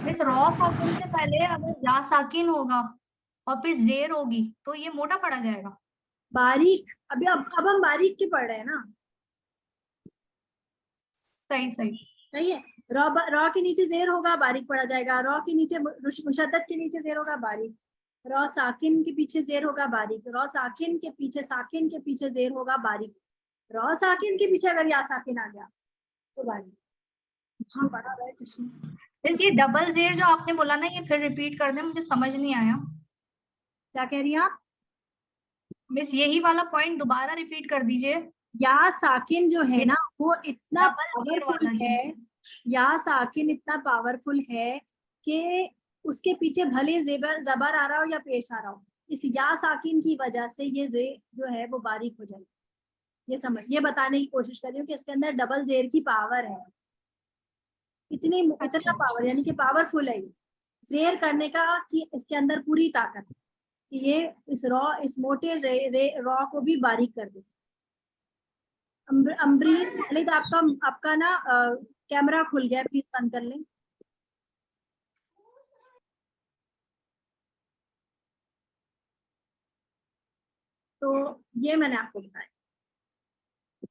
اس را ساکن سے پہلے اگر یا ساکن ہوگا اور پھر زیر ہوگی تو یہ موٹا پڑا جائے گا. باریک, اب ہم باریک کے پڑھ رہے ہیں نا. صحیح صحیح ہے. را کے نیچے زیر ہوگا, باریک پڑا جائے گا. را کے نیچے مشدد کے نیچے زیر ہوگا, باریک. را ساکن کے پیچھے زیر ہوگا, باریک. را ساکن کے پیچھے زیر ہوگا, باریک. را ساکن کے پیچھے اگر یا ساکن آ گیا تو باریک. ہاں پڑھا رہا ہے کشن. یہ ڈبل زیر جو آپ نے بولا نا, یہ پھر ریپیٹ کر دیں, مجھے سمجھ نہیں آیا. کیا کہہ رہی ہیں آپ؟ مس یہی والا پوائنٹ دوبارہ ریپیٹ کر دیجئے. یا ساکن جو ہے نا وہ اتنا ڈبل زیر پاورفل والا ہے, یا ساکن اتنا پاورفل ہے کہ اس کے پیچھے بھلے زبر آ رہا ہو یا پیش آ رہا ہو, اس یا ساکن کی وجہ سے یہ رے جو ہے وہ باریک ہو جائے. یہ بتانے کی کوشش کر رہی ہوں کہ اس کے اندر ڈبل زیر کی پاور ہے, اتنا پاور, یعنی کہ پاورفل ہے یہ زیر کرنے کا, کہ اس کے اندر پوری طاقت ہے کہ یہ اس موٹے را کو بھی باریک کر دے. امبرین خالد, آپ کا نا کیمرہ کھل گیا, پلیز بند کر لیں. تو یہ میں نے آپ کو بتایا.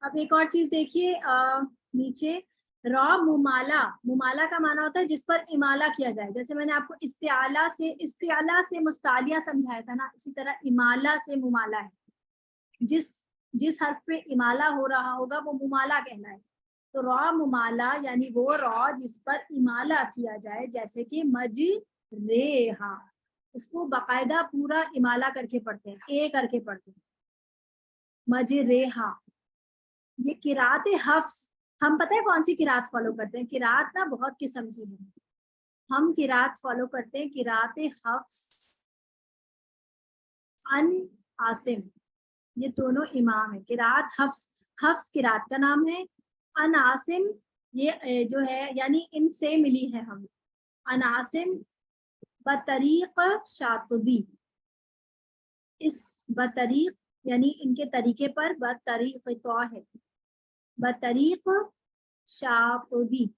اب ایک اور چیز دیکھیے نیچے, را ممالا کا معنی ہوتا ہے جس پر امالہ کیا جائے. جیسے میں نے آپ کو استعلا سے مستعلیہ سمجھایا تھا نا, اسی طرح امالہ سے ممالہ ہے. جس حرف پہ امالہ ہو رہا ہوگا وہ ممالہ کہنا ہے. تو را ممالہ یعنی وہ را جس پر امالہ کیا جائے, جیسے کہ مجریہا, اس کو باقاعدہ پورا امالہ کر کے پڑھتے ہیں, اے کر کے پڑھتے ہیں, مجریہا. یہ قرات حفص, ہم پتہ ہے کون سی قرات فالو کرتے ہیں؟ قرات نا بہت قسم کی ہے. ہم قرات فالو کرتے ہیں قرات حفص, ان عاصم, یہ دونوں امام ہیں. قرات حفص قرات کا نام ہے, ان عاصم یہ جو ہے یعنی ان سے ملی ہے ہم. ان عاصم बतरीक शातबी, इस बतरीक यानी इनके तरीके पर, बतरीक तो है, बतरीक शातबी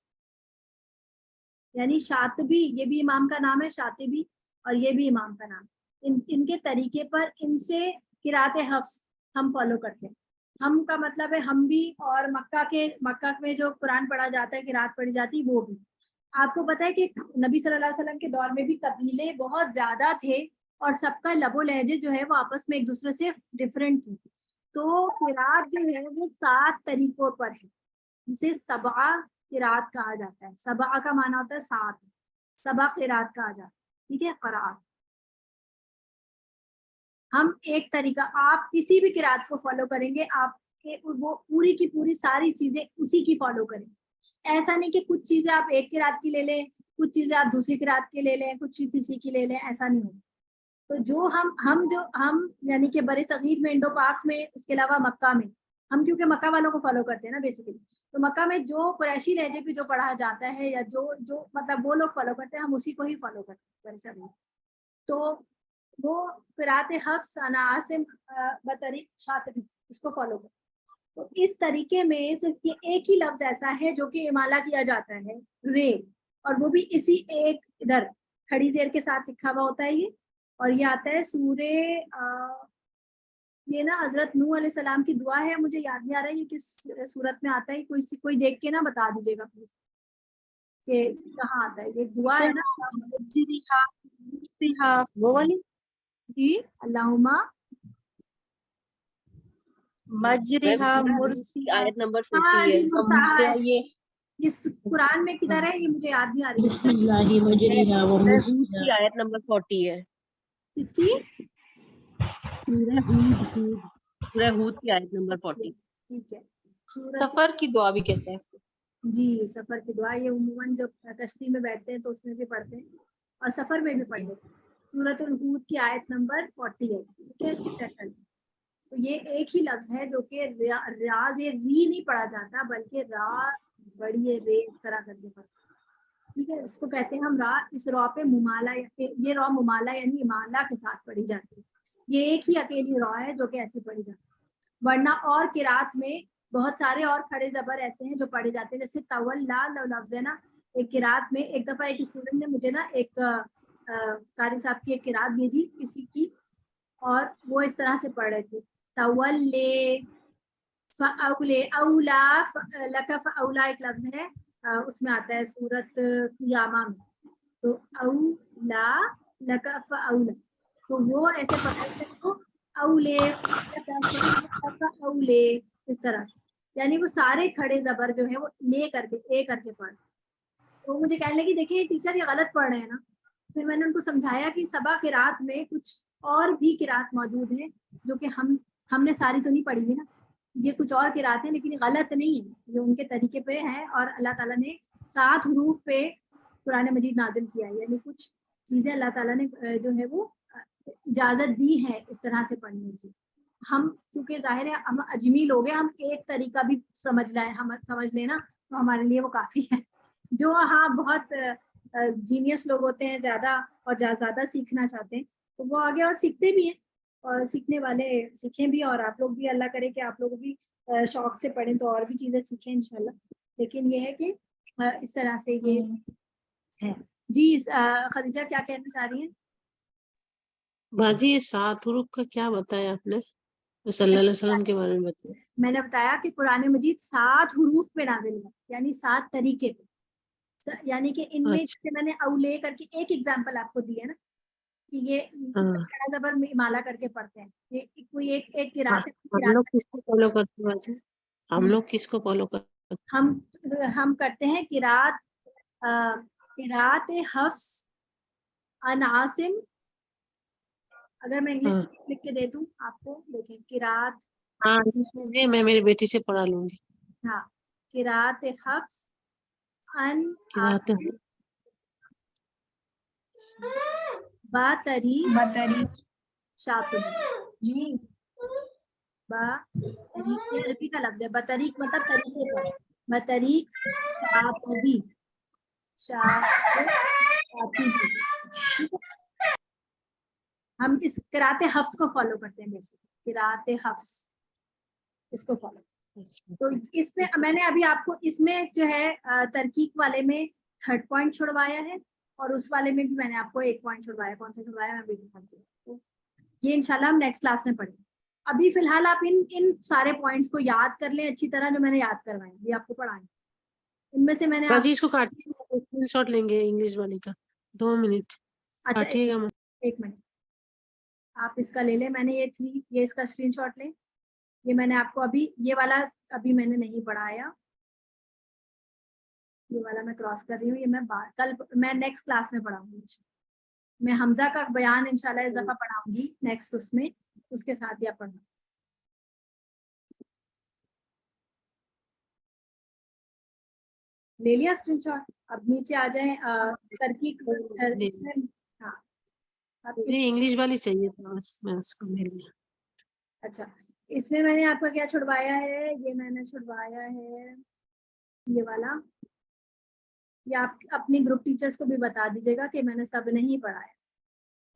यानी शातबी, ये भी इमाम का नाम है शातिबी, और ये भी इमाम का नाम। इनके तरीके पर, इनसे किरात हफ्स हम फॉलो करते हैं। हम का मतलब है हम भी, और मक्का में जो कुरान पढ़ा जाता है, किरात पढ़ी जाती है, वो भी। आपको पता है कि नबी सल्लल्लाहु अलैहि वसल्लम के दौर में भी कबीले बहुत ज्यादा थे, और सबका लबो लहजे जो है वो आपस में एक दूसरे से डिफरेंट थी। तो किरात जो है वो 7 तरीकों पर है, जिसे सबा किरात कहा जाता है। सबा का माना होता है 7, सबा किरात कहा जाता है, ठीक है, क़राअत। हम एक तरीका, आप किसी भी किरात को फॉलो करेंगे, आप वो पूरी की पूरी सारी चीजें उसी की फॉलो करें। ऐसा नहीं कि कुछ चीजें आप एक किरात की ले लें, कुछ चीजें आप दूसरी किरात की ले लें, कुछ किसी की ले लें, ऐसा नहीं होगा। तो जो हम यानी कि बड़े सगीर में, इंडो पाक में, उसके अलावा मक्का में, हम क्योंकि मक्का वालों को फॉलो करते हैं ना बेसिकली, तो मक्का में जो कुरैशी लहजे पे जो पढ़ा जाता है, या जो मतलब वो लोग फॉलो करते हैं, हम उसी को ही फॉलो करते हैं बड़े सगीर। तो वो क़िरात हफ्स अन आसिम बतरीक शातिबी, इसको फॉलो करते। तो इस तरीके में सिर्फ ये एक ही लफ्ज ऐसा है जो कि इमाला किया जाता है, रे, और वो भी इसी एक इधर खड़ी जेर के साथ लिखा हुआ होता है ये, और ये आता है सूरे ये ना हजरत नूह अलैहि सलाम की दुआ है, मुझे याद नहीं आ रहा है ये किस सूरत में आता है, कोई देख के ना बता दीजिएगा प्लीज कि कहाँ आता है। ये दुआ है ना, वो वाली जी, अल्लाहुम्मा मजरिहा मुर्सी, आयत नंबर 40 हाँ है। जी, मुर्सा है। ये कुरान में किधर है ये मुझे याद नहीं आ रही है। हूद की आयत नंबर 40 है। इसकी सूरह हूद की आयत नंबर 40। ठीक है, सफर की दुआ भी कहते हैं इसको। जी, सफर की दुआ, ये उम्मन जो कश्ती में बैठते हैं तो उसमें भी पढ़ते हैं, और सफर में भी पढ़ते हैं। सूरतुल हूद की आयत नंबर 40 है, ठीक है, इसको चेक कर लें। तो ये एक ही लफ्ज है जो कि राज ये री नहीं पढ़ा जाता, बल्कि रा बड़ी रे इस तरह करके पढ़ते, ठीक है। इसको कहते हैं हम रा। इस रॉ पे मुमाला, ये रॉ मुमाला यानी इमाला के साथ पढ़ी जाती है। ये एक ही अकेली रॉ है जो कि ऐसी पढ़ी जाती है। वरना और किरात में बहुत सारे और खड़े जबर ऐसे हैं जो पढ़े जाते हैं, जैसे तवल्ला लफ्ज है ना, एक किरात में। एक दफा एक स्टूडेंट ने मुझे ना एक कारी साहब की एक किरात भेजी किसी की, और वो इस तरह से पढ़ रहे थे, तवल्ले फअउले औला लका फअउला, एक लफ्ज है उसमें आता है सूरत क़ियामा में, तो औला लका फअउला, तो वो ऐसे पढ़ रहे थे, तो औले फअउले, इस तरह से, यानी वो सारे खड़े जबर जो है वो ले करके ए करके पढ़। तो मुझे कहने लगी देखिए टीचर ये गलत पढ़ रहे हैं ना। फिर मैंने उनको समझाया कि सबा किरात में कुछ और भी किरात मौजूद है जो कि हमने सारी तो नहीं पढ़ी है ना, ये कुछ और किरात है, लेकिन गलत नहीं है, ये उनके तरीके पे है, और अल्लाह ताला ने 7 हुरूफ पे कुरान मजीद नाजिल किया है, यानी कुछ चीजें अल्लाह ताला ने जो है वो इजाजत दी है इस तरह से पढ़ने की। हम क्योंकि जाहिर है हम अजमी लोग हैं, हम एक तरीका भी समझ लेना तो हमारे लिए वो काफी है। जो हाँ बहुत जीनियस लोग होते हैं ज्यादा, और ज्यादा सीखना चाहते हैं, तो वो आगे और सीखते भी हैं, और सीखने वाले सीखें भी, और आप लोग भी अल्लाह करे कि आप लोग भी शौक से पढ़ें तो और भी चीजें सीखें इंशाल्लाह। लेकिन ये है कि इस तरह से ये है। जी खदीजा क्या कहना चाह रही हैं? बाजी ये 7 हुरूफ का क्या बताया आपने? सल्लल्लाहु अलैहि वसल्लम के बारे में बताया। मैंने बताया कि कुरान मजीद 7 हुरूफ पे नाज़िल हुआ, यानी 7 तरीके पे, यानी कि इनमें जैसे मैंने औले करके एक एग्जांपल आपको दी है ना, कि ये खड़ा जबर में माला करके पढ़ते हैं, ये कोई एक किरात है। हम लोग किसको फॉलो करते हैं बाजी? हम लोग किसको फॉलो करते हैं? हम करते हैं किरात हफ्स अन आसिम। अगर मैं इंग्लिश लिख के दे दूं आपको, देखें किरात, हाँ मैं मेरी बेटी से पढ़ा लूंगी। हाँ, किरात हफ्स अन किरात आसिम बतरी शातिबी। जी बतरीक ये अरबी का लफ्ज है, बतरीक मतलब तरीके पर, बतरीक शातिबी, शातिबी, ठीक है, हम इस किराते हफ्स को फॉलो करते हैं, बेसिकली किराते हफ्स इसको फॉलो। तो इसमें मैंने अभी आपको इसमें जो है तरकीक वाले में 3rd पॉइंट छुड़वाया है, और उस वाले में भी मैंने आपको 1 पॉइंट छुड़वाया, कौन सा छुड़वाया मैं भी दिखाती हूँ। तो ये इंशाल्लाह हम नेक्स्ट क्लास में पढ़ेंगे। अभी फिलहाल आप इन सारे पॉइंट्स को याद कर लें अच्छी तरह, जो मैंने याद करवाए ये आपको पढ़ाएंगे। इनमें से मैंने बाजी इसको काटिए, स्क्रीनशॉट लेंगे इंग्लिश वाले का, 2 मिनट अच्छा काटिएगा। 1 मिनट आप इसका ले लें, मैंने ये इसका स्क्रीनशॉट लें। ये मैंने आपको अभी ये वाला अभी मैंने नहीं पढ़ाया, ये वाला मैं क्रॉस कर रही हूँ, ये मैं कल मैं नेक्स्ट क्लास में पढ़ाऊंगी। मैं हमजा का बयान इंशाल्लाह इस दफा पढ़ाऊंगी नेक्स्ट, उसमें उसके साथ ही आप पढ़ना। ले लिया स्क्रीनशॉट? अब नीचे आ जाएं तरकीक इसमें। हाँ अब इंग्लिश वाली चाहिए था, मैं उसको ले लिया। अच्छा, इसमें मैंने आपका क्या छुड़वाया है, ये मैंने छुड़वाया है ये वाला, ये आप अपनी ग्रुप टीचर्स को भी बता दीजिएगा कि मैंने सब नहीं पढ़ाया।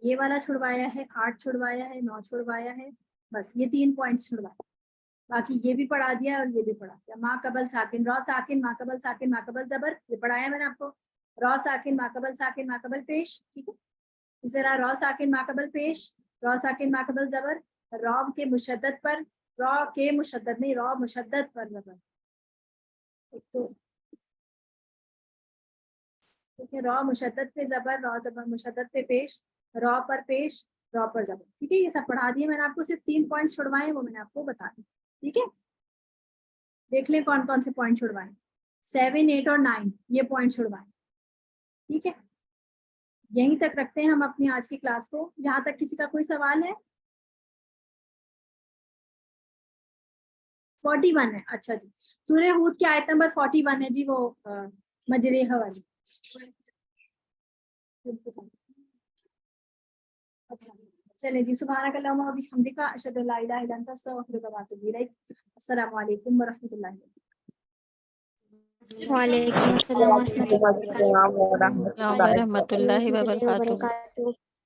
ये वाला छुड़वाया है, 8 छुड़वाया है, 9 छुड़वाया है, बस ये 3 पॉइंट्स छुड़वाए। बाकी ये भी पढ़ा दिया और ये भी पढ़ा दिया। माँ कबल साकिन, रॉ साकिन, माँ कबल साकिन, माँ कबल जबर, ये पढ़ाया मैंने आपको। रॉ साकिन, माँ कबल साकिन, माँ कबल पेश, ठीक है। इस तरह रॉ साकिन, माँ कबल पेश, रॉ साकिन, माँ कबल जबर, रॉ के मुशद्दद पर, रॉ के मुशद्दद नहीं, रॉ मुशद्दद पर जबर। एक तो ठीक है, रॉ मुशद्दद पे जबर, रॉ जबर मुशद्दद पे पेश, रॉ पर पेश, रॉ पर जबर, ठीक है। ये सब पढ़ा दिए मैंने आपको, सिर्फ 3 पॉइंट्स छुड़वाए, वो मैंने आपको बता दी, ठीक है। देख लें कौन कौन से पॉइंट छुड़वाए, 7, 8 और 9 ये पॉइंट छुड़वाए, ठीक है। यहीं तक रखते हैं हम अपनी आज की क्लास को। यहाँ तक किसी का कोई सवाल है? 41 है, अच्छा जी। सूरह हूद की आयत नंबर 41 है जी, वो मजरीह वाली। अच्छा चले जी, सुभानक अल्लाहुम्मा व बिहम्दिका अशहदु अल्ला इलाहा इल्ला अंता अस्तगफिरुका व अतूबु इलैक। अस्सलामु अलैकुम व रहमतुल्लाहि वालेकुम अस्सलाम व रहमतुल्लाहि व बरकातुहू।